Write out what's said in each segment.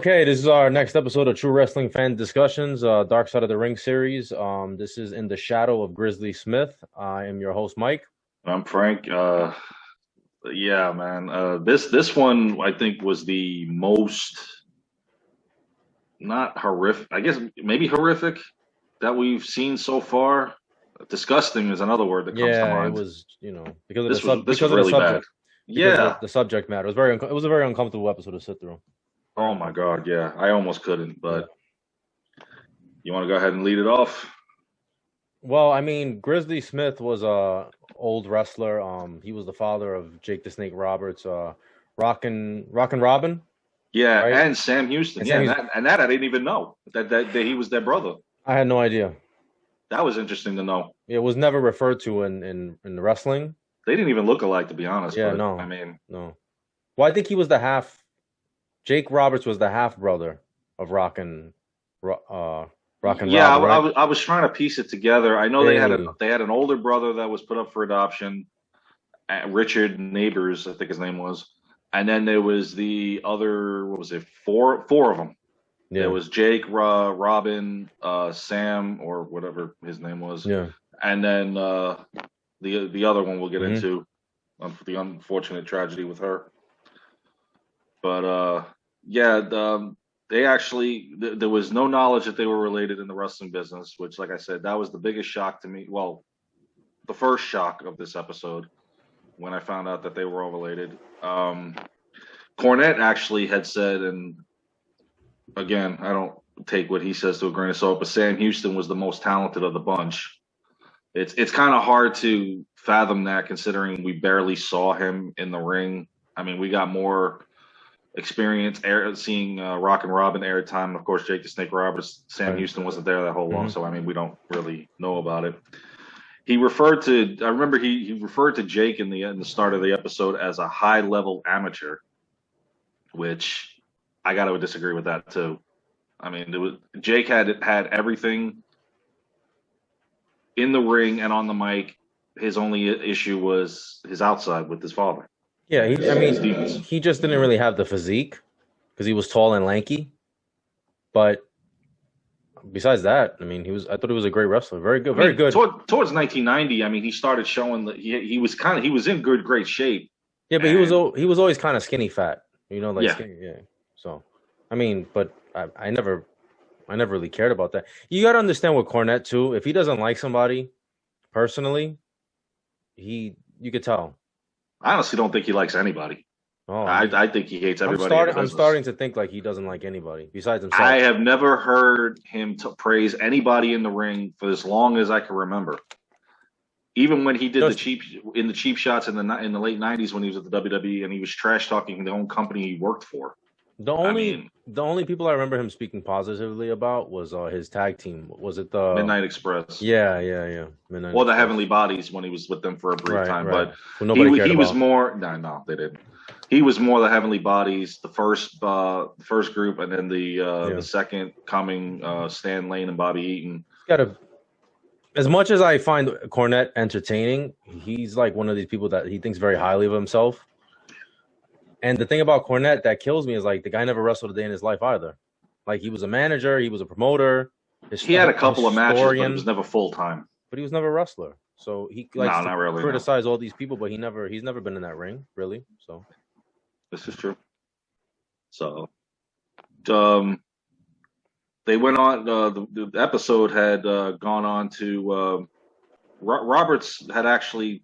Okay, this is our next episode of True Wrestling Fan Discussions, Dark Side of the Ring series. This is In the Shadow of Grizzly Smith. I am your host, Mike. I'm Frank. Yeah, man. This one I think was the most not horrific. I guess maybe horrific that we've seen so far. Disgusting is another word that comes to Yeah, it mind. was, because of the This because was of the really bad. subject, because of Yeah. the subject matter. It was a very uncomfortable episode to sit through. Oh my God. Yeah. I almost couldn't, Yeah. but you want to go ahead and lead it off? Well, I mean, Grizzly Smith was a old wrestler. He was the father of Jake the Snake Roberts, Rockin' Robin, Yeah, right? and Sam Houston. And Yeah, Sam and Hughes. that I didn't even know that he was their brother. I had no idea. That was interesting to know. It was never referred to in the wrestling. They didn't even look alike, to be honest. Yeah, But no, I mean, no. Well, I think he was the half. Jake Roberts was the half brother of Rockin' yeah, Robin, right? I was trying to piece it together. I know Maybe. they had an older brother that was put up for adoption, Richard Neighbors, I think his name was, and then there was the other. What was it? Four of them. There Yeah, was Jake, Robin, Sam, or whatever his name was, yeah. and then the other one we'll get Hmm. into the unfortunate tragedy with her. But yeah, they actually there was no knowledge that they were related in the wrestling business, which, like I said, that was the biggest shock to me. Well, the first shock of this episode when I found out that they were all related. Cornette actually had said, and again, I don't take what he says to a grain of salt, but Sam Houston was the most talented of the bunch. It's kind of hard to fathom that considering we barely saw him in the ring. I mean, we got more experience seeing Rock and Robin airtime. And of course, Jake the Snake Roberts, Sam Right. Houston wasn't there that whole long, Hmm. so I mean, we don't really know about it. He referred to, I remember he referred to Jake in the start of the episode as a high level amateur, which I got to disagree with that too. I mean, Jake had everything in the ring and on the mic. His only issue was his outside with his father. Yeah, I His mean, demons. he just didn't really have the physique because he was tall and lanky. But besides that, I mean, I thought he was a great wrestler. Very good, I very mean, good. towards 1990, I mean, he started showing that he was in great shape. Yeah, but And he was always kind of skinny fat. Like yeah, skinny. Yeah. So, I mean, but I never really cared about that. You got to understand with Cornette too. If he doesn't like somebody personally, you could tell. I honestly don't think he likes anybody. Oh, I think he hates everybody in the I'm business. starting to think like he doesn't like anybody besides himself. I have never heard him praise anybody in the ring for as long as I can remember. Even when he did the cheap shots in the late '90s when he was at the WWE and he was trash talking the own company he worked for. The only people I remember him speaking positively about was his tag team. Was it the Midnight Express? Yeah. Midnight Or the Express. Heavenly Bodies when he was with them for a brief time. Right. But Who nobody cared he was about. more. No, they didn't. He was more the Heavenly Bodies, the first group, and then the second coming, Stan Lane and Bobby Eaton. As much as I find Cornette entertaining, he's like one of these people that he thinks very highly of himself. And the thing about Cornette that kills me is like the guy never wrestled a day in his life either. Like he was a manager, he was a promoter. He had a couple of matches, but it was never full time. But he was never a wrestler. So he likes to really, criticize all these people, but he's never been in that ring, really. So this is true. So they went on. The episode had gone on to Roberts had actually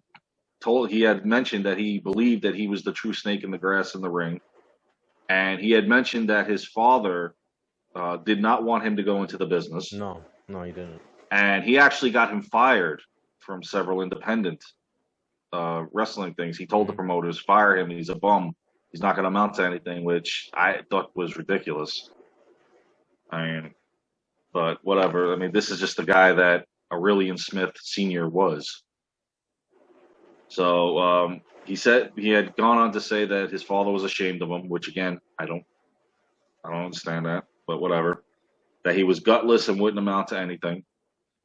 he had mentioned that he believed that he was the true snake in the grass in the ring, and he had mentioned that his father did not want him to go into the business. No, he didn't. And he actually got him fired from several independent wrestling things. He told the promoters, fire him. He's a bum. He's not going to amount to anything, which I thought was ridiculous. I mean, but whatever. I mean, this is just the guy that Aurelian Smith Sr. was. So he said he had gone on to say that his father was ashamed of him, which again, I don't understand that, but whatever. That he was gutless and wouldn't amount to anything.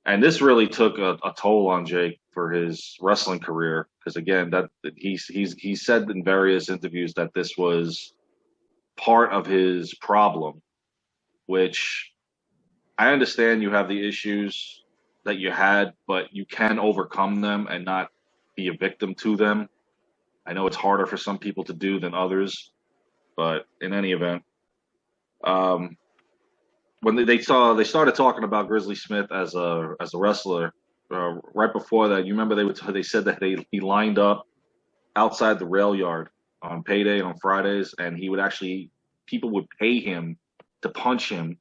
And this really took a toll on Jake for his wrestling career, because again, that he said in various interviews that this was part of his problem which I understand you have the issues that you had, but you can overcome them and not be a victim to them. I know it's harder for some people to do than others, but in any event, um, when they started talking about Grizzly Smith as a wrestler, right before that, you remember they said that he lined up outside the rail yard on payday and on Fridays, and he would actually people would pay him to punch him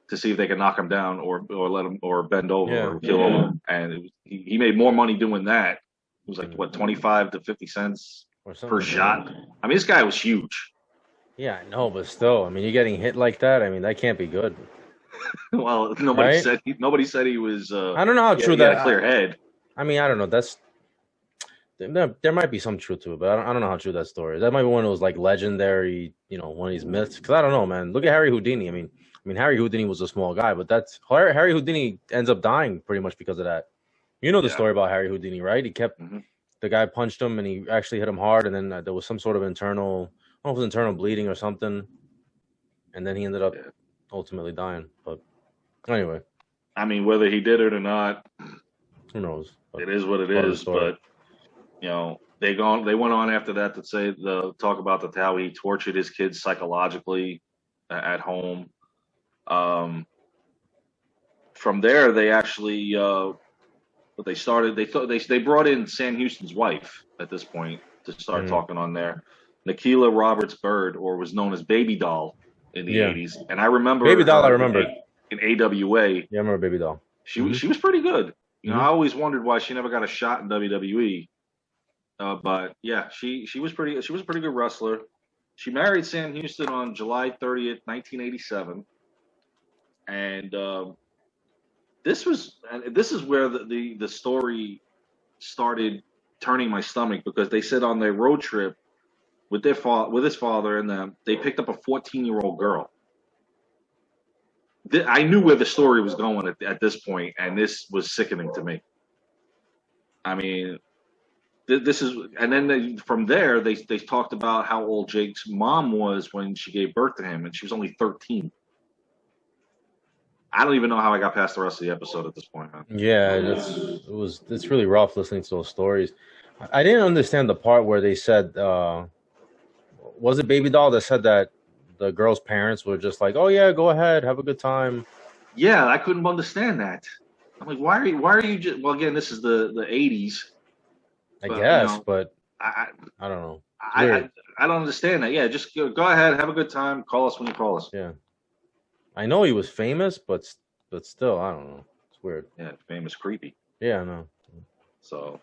to see if they could knock him down or let him or bend over or kill him, and he made more money doing that. It was like what 25 to 50 cents per shot. I mean, this guy was huge. Yeah, I know, but still, I mean, you're getting hit like that. I mean, that can't be good. Well, nobody said he was. I don't know how true that. Had a clear head. I mean, I don't know. There might be some truth to it, but I don't know how true that story is. That might be one of those like legendary, one of these myths. Because I don't know, man. Look at Harry Houdini. I mean, Harry Houdini was a small guy, but Harry Houdini ends up dying pretty much because of that. You know the story about Harry Houdini, right? He kept the guy punched him and he actually hit him hard, and then there was some sort of internal, I don't know if it was internal bleeding or something, and then he ended up ultimately dying. But anyway, I mean, whether he did it or not, who knows? But it is what it is. But they went on after that to talk about how he tortured his kids psychologically at home. From there, they actually they brought in Sam Houston's wife at this point to start talking on there. Nikila Roberts Bird, or was known as Baby Doll in the 80s, and I remember Baby Doll. I remember in AWA. Yeah, I remember Baby Doll. She was pretty good. I always wondered why she never got a shot in WWE. But yeah, she was a pretty good wrestler. She married Sam Houston on July 30th, 1987, and this is where the story started turning my stomach, because they said on their road trip with his father and them, they picked up a 14-year-old girl. I knew where the story was going at this point, and this was sickening to me. I mean, this is, and then from there they talked about how old Jake's mom was when she gave birth to him, and she was only 13. I don't even know how I got past the rest of the episode at this point, man. Yeah, it's really rough listening to those stories. I didn't understand the part where they said, was it Baby Doll that said that the girl's parents were just like, "Oh yeah, go ahead, have a good time." Yeah, I couldn't understand that. I'm like, why are you just? Well, again, this is the 80s. I guess, but I don't know. I don't understand that. Yeah, just go ahead, have a good time. Call us when you call us. Yeah, I know he was famous, but still, I don't know. It's weird. Yeah, famous creepy. Yeah, I know. So,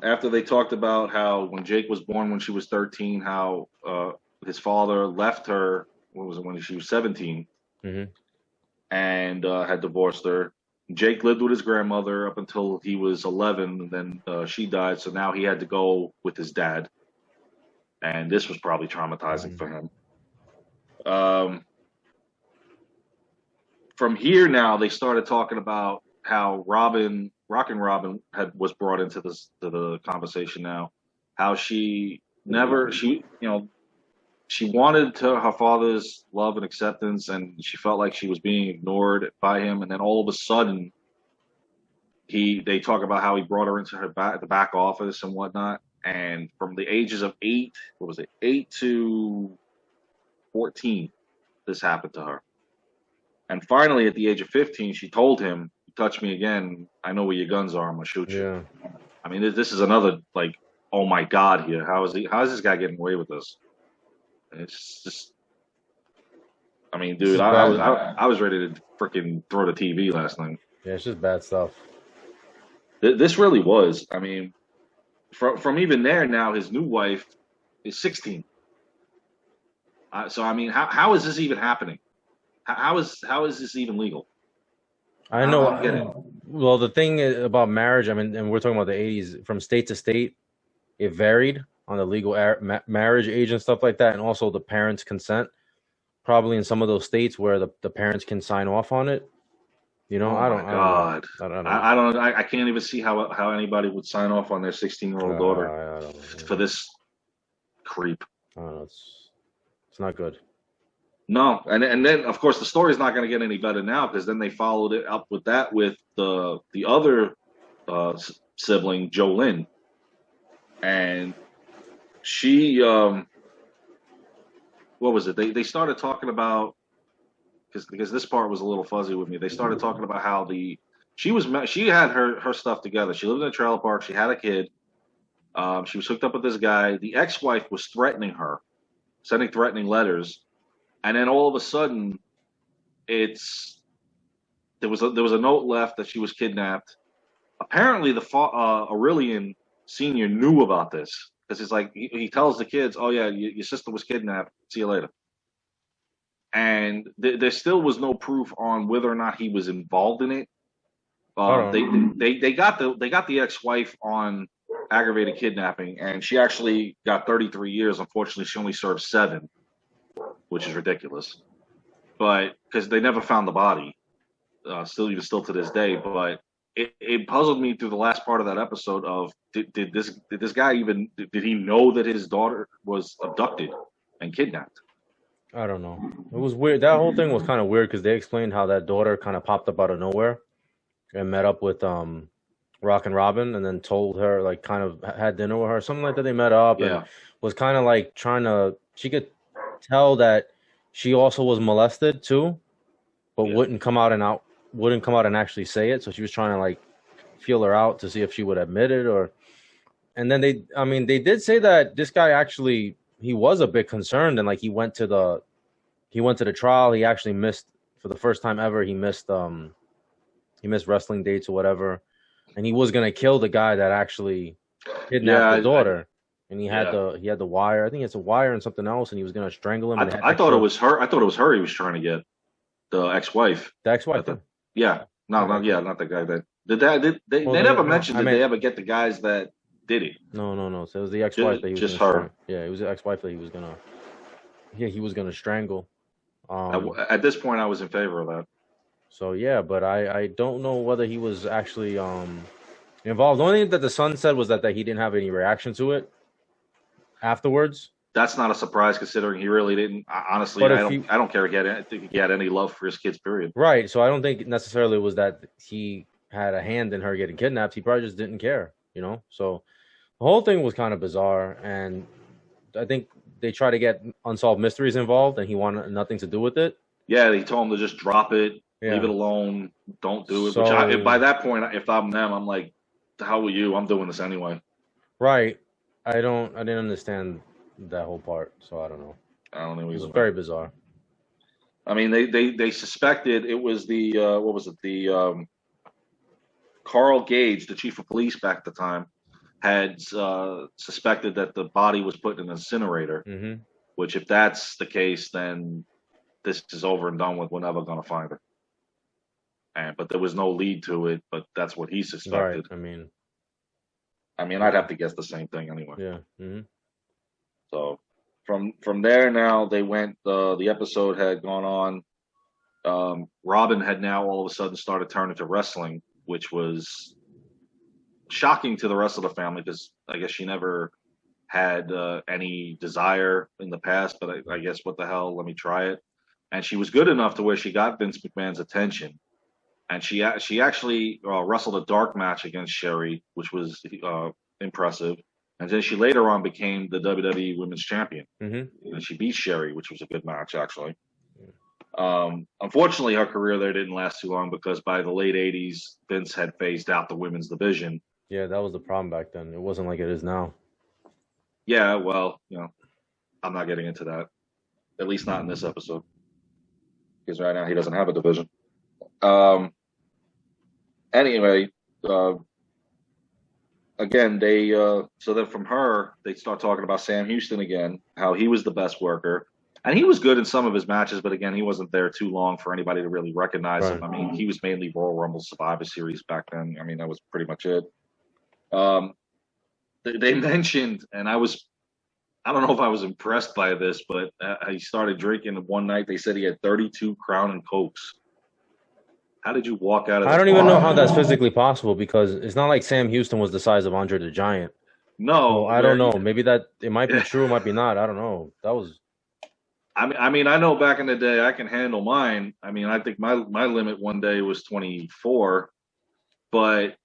after they talked about how when Jake was born when she was 13, how his father left her. What was it, when she was 17, and had divorced her. Jake lived with his grandmother up until he was 11, and then she died. So now he had to go with his dad, and this was probably traumatizing for him. From here, now they started talking about how Rockin' Robin was brought into the conversation. Now, how she wanted her father's love and acceptance, and she felt like she was being ignored by him. And then all of a sudden, they talk about how he brought her into the back office and whatnot. And from the ages of 8 to 14, this happened to her. And finally, at the age of 15, she told him, "You touch me again, I know where your guns are. I'm gonna shoot you." Yeah. I mean, this is another like, oh my God, here. How is this guy getting away with this? It's just, I mean, dude, I was ready to freaking throw the TV last night. Yeah, it's just bad stuff. This really was. I mean, from even there now, his new wife is 16. So I mean, how is this even happening? How is this even legal? I know. Well, the thing about marriage, I mean, and we're talking about the 80s, from state to state, it varied on the legal marriage age and stuff like that, and also the parents' consent. Probably in some of those states where the parents can sign off on it. I don't know. I can't even see how anybody would sign off on their 16-year-old daughter for this creep. I don't know. It's not good. No, and then of course the story's not going to get any better now because then they followed it up with that with the other sibling, Jolene, and she what was it? They started talking about because this part was a little fuzzy with me. They started talking about how she had her stuff together. She lived in a trailer park. She had a kid. She was hooked up with this guy. The ex-wife was threatening her, sending threatening letters, and then all of a sudden, there was a note left that she was kidnapped. Apparently, the Aurelian Senior knew about this because it's like he tells the kids, "Oh yeah, your sister was kidnapped. See you later." And there still was no proof on whether or not he was involved in it. They got the ex-wife on aggravated kidnapping, and she actually got 33 years. Unfortunately, she only served 7, which is ridiculous. But because they never found the body, still to this day. But it puzzled me through the last part of that episode of did this guy even did he know that his daughter was abducted and kidnapped? I don't know. It was weird. That whole thing was kind of weird because they explained how that daughter kind of popped up out of nowhere and met up with Rockin' Robin, and then told her, like, kind of had dinner with her, something like that. They met up and was kind of like she could tell that she also was molested too, but wouldn't come out and actually say it. So she was trying to like feel her out to see if she would admit it and then they did say that this guy actually, he was a bit concerned, and like he went to the trial. He actually missed, for the first time ever, he missed wrestling dates or whatever. And he was gonna kill the guy that actually kidnapped the daughter. And he had the wire. I think it's a wire and something else, and he was gonna strangle him. I thought it was her. I thought it was her he was trying to get, the ex-wife. The ex-wife. Not the guy that did that. They never mentioned did they ever get the guys that did it. No. So it was the ex-wife that he was just her. Yeah, it was the ex-wife that he was gonna strangle. At this point, I was in favor of that. So yeah, but I don't know whether he was actually involved. The only thing that the son said was that he didn't have any reaction to it afterwards. That's not a surprise considering he really didn't. Honestly, I don't care if he had any love for his kids, period. Right. So I don't think necessarily it was that he had a hand in her getting kidnapped. He probably just didn't care, you know? So the whole thing was kind of bizarre, and I think they try to get Unsolved Mysteries involved, and he wanted nothing to do with it. Yeah, he told him to just drop it. Yeah. Leave it alone. Don't do it. So, by that point, if I'm them, I'm like, the hell with you? I'm doing this anyway. Right. I didn't understand that whole part, so I don't know. I don't know. It was very bizarre. I mean, they suspected it was the what was it? The Carl Gage, the chief of police back at the time, had suspected that the body was put in an incinerator. Mm-hmm. Which, if that's the case, then this is over and done with. We're never going to find her. But there was no lead to it, but that's what he suspected. Right. I mean, I'd have to guess the same thing anyway. Yeah. Mm-hmm. So from there, now they went. The episode had gone on. Robin had now all of a sudden started turning to wrestling, which was shocking to the rest of the family because I guess she never had any desire in the past. But I guess what the hell? Let me try it. And she was good enough to where she got Vince McMahon's attention. And she actually wrestled a dark match against Sherry, which was impressive. And then she later on became the WWE Women's Champion. Mm-hmm. And she beat Sherry, which was a good match, actually. Unfortunately, her career there didn't last too long because by the late 80s, Vince had phased out the women's division. Yeah, that was the problem back then. It wasn't like it is now. Yeah, well, I'm not getting into that. At least not in this episode. Because right now he doesn't have a division. Anyway, again, so then from her, they start talking about Sam Houston again, how he was the best worker. And he was good in some of his matches, but again, he wasn't there too long for anybody to really recognize him. I mean, he was mainly Royal Rumble Survivor Series back then. I mean, that was pretty much it. They mentioned, and I don't know if I was impressed by this, but he started drinking one night. They said he had 32 Crown and Cokes. How did you walk out of? I don't even know how that's physically possible because it's not like Sam Houston was the size of Andre the Giant. No, so I don't know. Maybe it might be true, it might be not. I don't know. I mean, I know back in the day I can handle mine. I mean, I think my limit one day was 24, but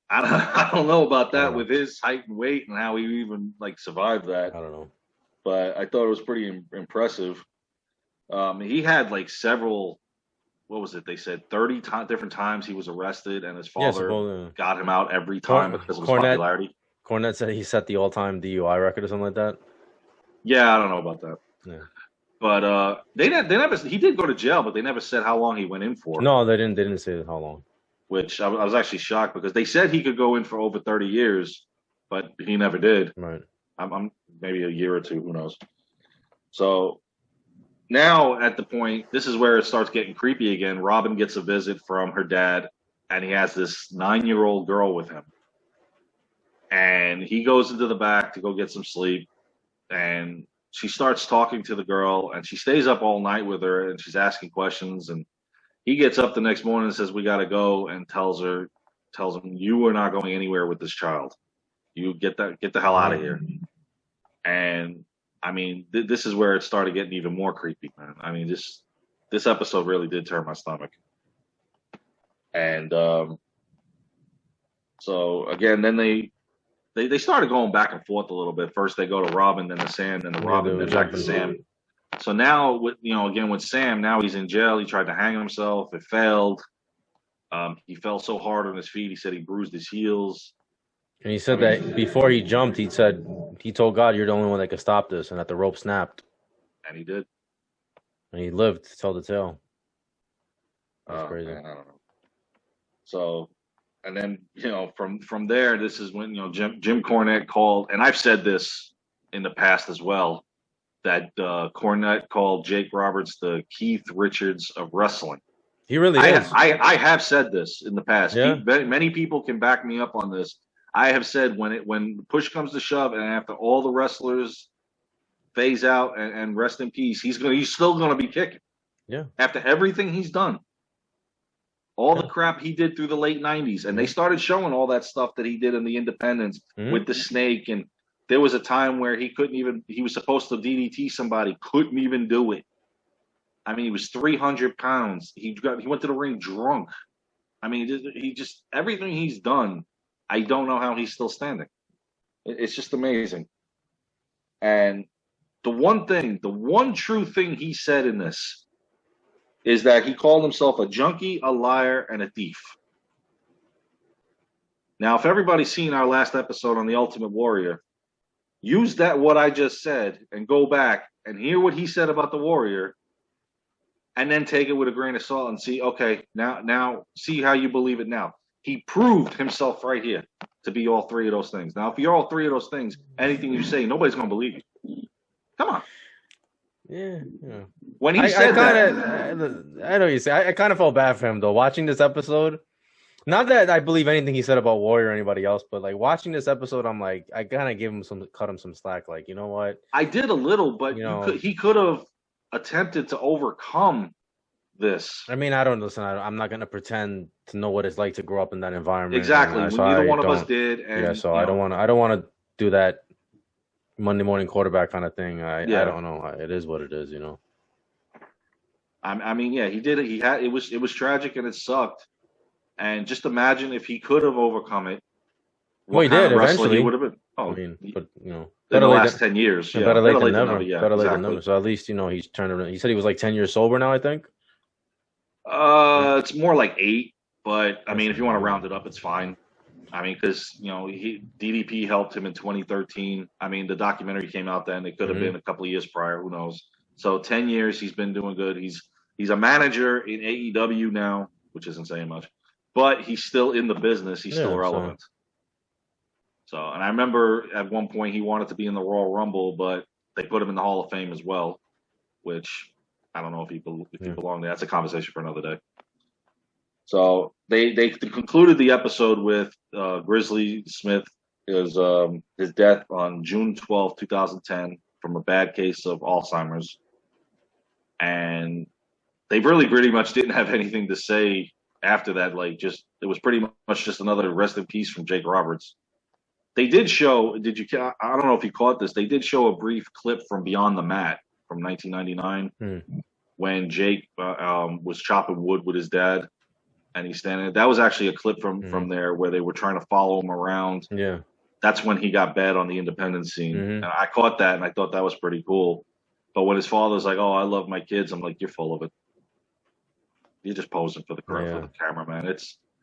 I don't, I don't know about I don't that know. with his height and weight and how he even like survived that. I don't know. But I thought it was pretty impressive. He had like several. What was it? They said 30 different times he was arrested, and his Yeah, father supposedly. got him out every time because of his Cornette popularity. Cornette said he set the all-time DUI record or something like that. Yeah, I don't know about that. Yeah. But they never. He did go to jail, but they never said how long he went in for. No, they didn't. They didn't say how long. Which I was actually shocked because they said he could go in for over 30 years, but he never did. Right. I'm maybe a year or two, who knows. So now at the point, this is where it starts getting creepy again. Robin gets a visit from her dad, and he has this 9-year-old girl with him. And he goes into the back to go get some sleep, and she starts talking to the girl, and she stays up all night with her, and she's asking questions. And he gets up the next morning and says, "We got to go," and tells him, "You are not going anywhere with this child. You get the hell out of here." And I mean, this is where it started getting even more creepy, man. I mean, this episode really did turn my stomach. And so again, then they started going back and forth a little bit. First they go to Robin, then to Sam, then to Robin, then back to Sam. So now, again with Sam, now he's in jail. He tried to hang himself. It failed. He fell so hard on his feet. He said he bruised his heels. And he said that before he jumped, he told God, "You're the only one that could stop this," and that the rope snapped. And he did. And he lived to tell the tale. That's crazy. Man, I don't know. So, and then from there, this is when Jim Cornette called, and I've said this in the past as well, that Cornette called Jake Roberts the Keith Richards of wrestling. He really is. I have said this in the past. Yeah. Many people can back me up on this. I have said when push comes to shove, and after all the wrestlers phase out and rest in peace, he's still gonna be kicking. Yeah. After everything he's done, all the crap he did through the late '90s, and they started showing all that stuff that he did in the independents with the snake, and there was a time where he was supposed to DDT somebody, couldn't even do it. I mean, he was 300 pounds. He went to the ring drunk. I mean, he just everything he's done. I don't know how he's still standing. It's just amazing. And the one true thing he said in this is that he called himself a junkie, a liar, and a thief. Now, if everybody's seen our last episode on The Ultimate Warrior, use that what I just said and go back and hear what he said about the Warrior, and then take it with a grain of salt and see, okay, now see how you believe it now. He proved himself right here to be all three of those things. Now, if you're all three of those things, anything you say, nobody's going to believe you. Come on. Yeah. When he said that, I know what you say. I kind of felt bad for him though. Watching this episode, not that I believe anything he said about Warrior or anybody else, but like watching this episode, I'm like, I kind of cut him some slack. Like, you know what? I did a little, but he could have attempted to overcome this. I mean, I don't listen. I'm not going to pretend to know what it's like to grow up in that environment. Exactly. So Neither one of us did. And, yeah. So I don't want to do that Monday morning quarterback kind of thing. I don't know. It is what it is, I mean, yeah, he did it. It was tragic and it sucked. And just imagine if he could have overcome it. Well, he did eventually. He would have been. Oh, I mean, but in the last 10 years. Yeah, better late than never. Better late than never. So at least he's turned around. He said he was like 10 years sober now, I think. It's more like 8, but I mean, if you want to round it up, it's fine. I mean, because DDP helped him in 2013. I mean, the documentary came out then. It could have been a couple of years prior. Who knows? So 10 years, he's been doing good. He's a manager in AEW now, which isn't saying much, but he's still in the business. He's still relevant. So, and I remember at one point he wanted to be in the Royal Rumble, but they put him in the Hall of Fame as well, which I don't know if he belonged there. That's a conversation for another day. So they concluded the episode with Grizzly Smith his death on June 12, 2010 from a bad case of Alzheimer's. And they really pretty much didn't have anything to say after that. It was pretty much just another rest in peace from Jake Roberts. They did show, I don't know if you caught this, they did show a brief clip from Beyond the Mat from 1999 Hmm. when Jake was chopping wood with his dad, and he's standing. That was actually a clip from there where they were trying to follow him around. Yeah. That's when he got bad on the independent scene, Mhm. and I caught that, and I thought that was pretty cool. But when his father's like, "Oh, I love my kids," I'm like, "You're full of it. You're just posing for the camera, man."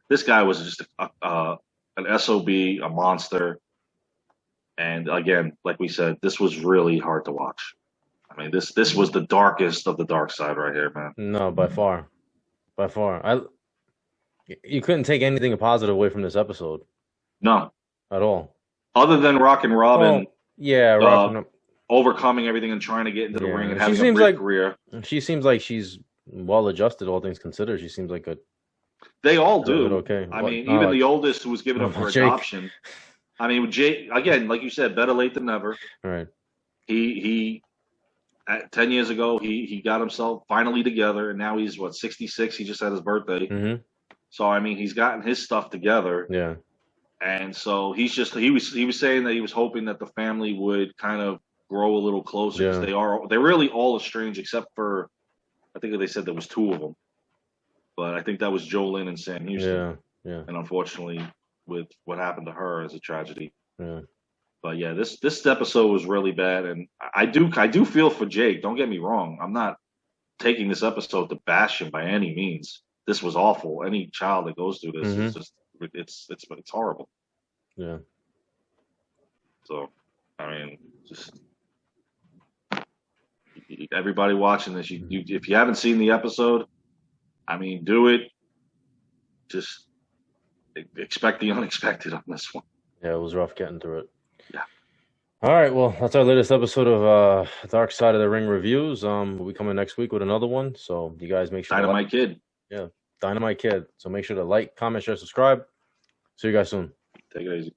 This guy was just an SOB, a monster, and again, like we said, this was really hard to watch. I mean, this was the darkest of the dark side right here, man. No, by far. You couldn't take anything positive away from this episode No, at all. other than Rock and Robin, Well, yeah, Rock. overcoming everything and trying to get into the ring and She having a seems great like career. she seems like she's well adjusted, all things considered. She seems like They all do. okay. I mean, even the oldest who was given up for Jake. adoption. I mean, Jake, again, like you said, better late than never. Right. He 10 years ago, he got himself finally together, and now he's, what, 66? He just had his birthday. Mhm. So, I mean, he's gotten his stuff together. Yeah. And so he was saying that he was hoping that the family would kind of grow a little closer, because they're really all estranged except for, I think they said there was 2 of them. But I think that was Jolene and Sam Houston. Yeah. And unfortunately, with what happened to her, is a tragedy. Yeah. But yeah, this episode was really bad, and I do feel for Jake. Don't get me wrong. I'm not taking this episode to bash him by any means. This was awful. Any child that goes through this is just it's horrible. Yeah. So, I mean, just everybody watching this, you if you haven't seen the episode, I mean, do it. Just expect the unexpected on this one. Yeah, it was rough getting through it. Yeah. All right, well, that's our latest episode of Dark Side of the Ring reviews. We'll be coming next week with another one, so you guys make sure Dynamite Kid. Yeah, Dynamite Kid. So make sure to like, comment, share, subscribe. See you guys soon. Take it easy.